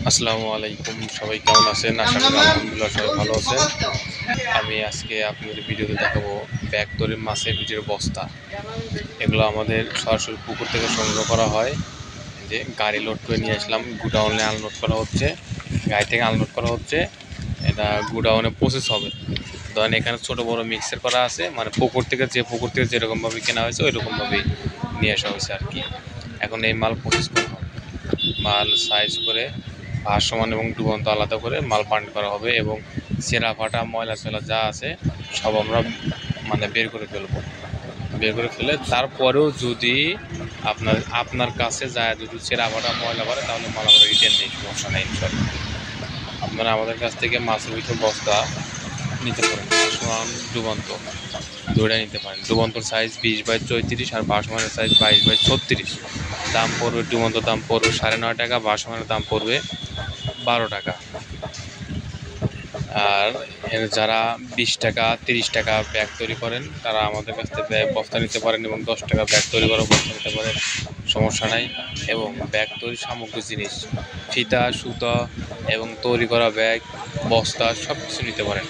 আসসালামু আলাইকুম, সবাই কেমন আছেন? আশা করি আলহামদুলিল্লাহ সবাই ভালো আছেন। আমি আজকে আপনাদের ভিডিওতে দেখাবো ব্যাগ তৈরির মাছের বীজের বস্তা। এগুলো আমাদের সরাসরি পুকুর থেকে সংগ্রহ করা হয়। যে গাড়ি লোড করে নিয়ে আসলাম, গুডাউনে আনলোড করা হচ্ছে, গাড়ি থেকে আনলোড করা হচ্ছে, এটা গুডাউনে প্রসেস হবে। ধরেন এখানে ছোটো বড় মিক্সার করা আছে, মানে পুকুর থেকে যেরকমভাবে কেনা হয়েছে ওই রকমভাবেই নিয়ে আসা হয়েছে আর কি। এখন এই মাল প্রসেস করা হবে, মাল সাইজ করে ভাসমান এবং ডুবন্ত আলাদা করে মাল পান্ড করা হবে এবং ছেঁড়া ফাটা ময়লা ছেলা যা আছে সব আমরা বের করে ফেলবো। বের করে ফেলে তারপরেও যদি আপনার কাছে যায়, যদি ছেঁড়া ফাটা ময়লা পড়ে তাহলে মাল আমরা রিটার্ন দিই, সমস্যা নেই ইনশাল্লাহ। আপনারা আমাদের কাছ থেকে মাছের ভিতরে বস্তা নিতে পারেন, ভাসমান ডুবন্ত দৌড়ে নিতে পারেন। ডুবন্তর সাইজ 20x34 আর ভাসমানের সাইজ 22x36। দাম পড়বে, ডুবন্তর দাম পড়বে 9.5 টাকা, ভাসমানের দাম পড়বে 12 টাকা। আর যারা 20 টাকা 30 টাকা ব্যাগ তৈরি করেন তারা আমাদের কাছ থেকে বস্তা নিতে পারেন এবং 10 টাকা ব্যাগ তৈরি করা বস্তা নিতে পারেন, সমস্যা নাই। এবং ব্যাগ তৈরি সামগ্রী জিনিস, ফিতা সুতা এবং তৈরি করা ব্যাগ বস্তা সব কিছু নিতে পারেন।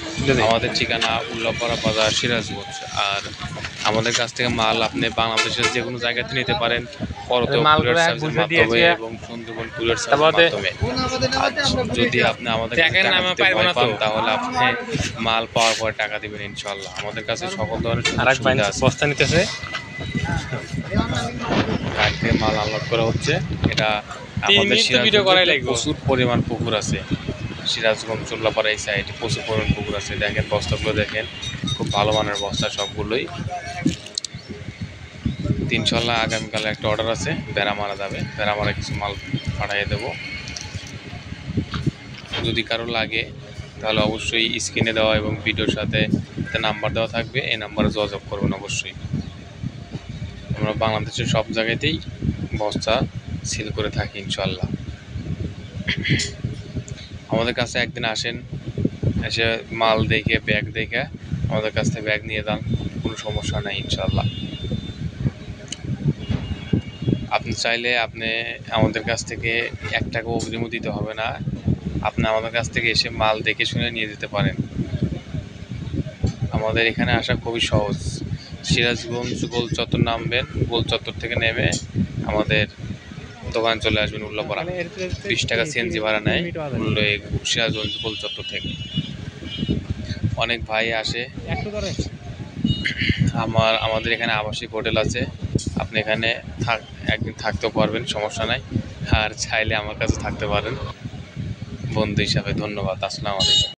আমাদের ঠিকানা উল্লাপাড়া বাজার, সিরাজগঞ্জ। আর আমাদের কাছ থেকে মাল আপনি বাংলাদেশের যে কোনো জায়গাতে নিতে পারেন, মাধ্যমে এবং সুন্দরবন কুরিয়ার সার্ভিসের মাধ্যমে। যদি আপনি আমাদের তাহলে আপনি মাল পাওয়ার পর টাকা দিবেন ইনশাল্লাহ। আমাদের কাছে সকল ধরনের সুবিধা আছে। বস্তা নিতেছে, গাড়ি থেকে মাল আনলোড করা হচ্ছে। এটা আমাদের সিরাজগঞ্জে প্রচুর পরিমাণ পুকুর আছে, সিরাজগঞ্জ উল্লাপাড়া এই সাইডে প্রচুর পরিমাণ পুকুর আছে। দেখেন বস্তাগুলো, দেখেন খুব ভালো মানের বস্তা সবগুলোই। ইনশাল্লাহ আগামীকালে একটা অর্ডার আছে, বেড়া মারা যাবে, বেড়া মারা কিছু মাল পাঠিয়ে দেবো। যদি কারো লাগে তাহলে অবশ্যই স্ক্রিনে দেওয়া এবং ভিডিওর সাথে নাম্বার দেওয়া থাকবে, এই নাম্বারে যোগাযোগ করবেন অবশ্যই। আমরা বাংলাদেশের সব জায়গাতেই বস্তা সিল করে থাকি ইনশাল্লাহ। আমাদের কাছে একদিন আসেন, এসে মাল দেখে ব্যাগ দেখে আমাদের কাছ থেকে ব্যাগ নিয়ে যান, কোনো সমস্যা নাই ইনশাল্লাহ। আপনি চাইলে আপনি আমাদের কাছ থেকে 1 টাকা অগ্রিমও দিতে হবে না, আপনি আমাদের কাছ থেকে এসে মাল দেখে শুনে নিয়ে যেতে পারেন। আমাদের এখানে আসা খুবই সহজ। সিরাজগঞ্জ গোল চত্বর নামবেন, গোল চত্বর থেকে নেমে আমাদের দোকান চলে আসবেন উল্লাপাড়া। 20 টাকা সিএনজি ভাড়া নেয় সিরাজগঞ্জ গোল চত্বর থেকে। অনেক ভাই আসে। আমাদের এখানে আবাসিক হোটেল আছে, আপনি এখানে একদিন থাকতেও পারবেন, সমস্যা নাই। আর চাইলে আমার কাছে থাকতে পারেন বন্ধু হিসাবে। ধন্যবাদ, আসসালামু আলাইকুম।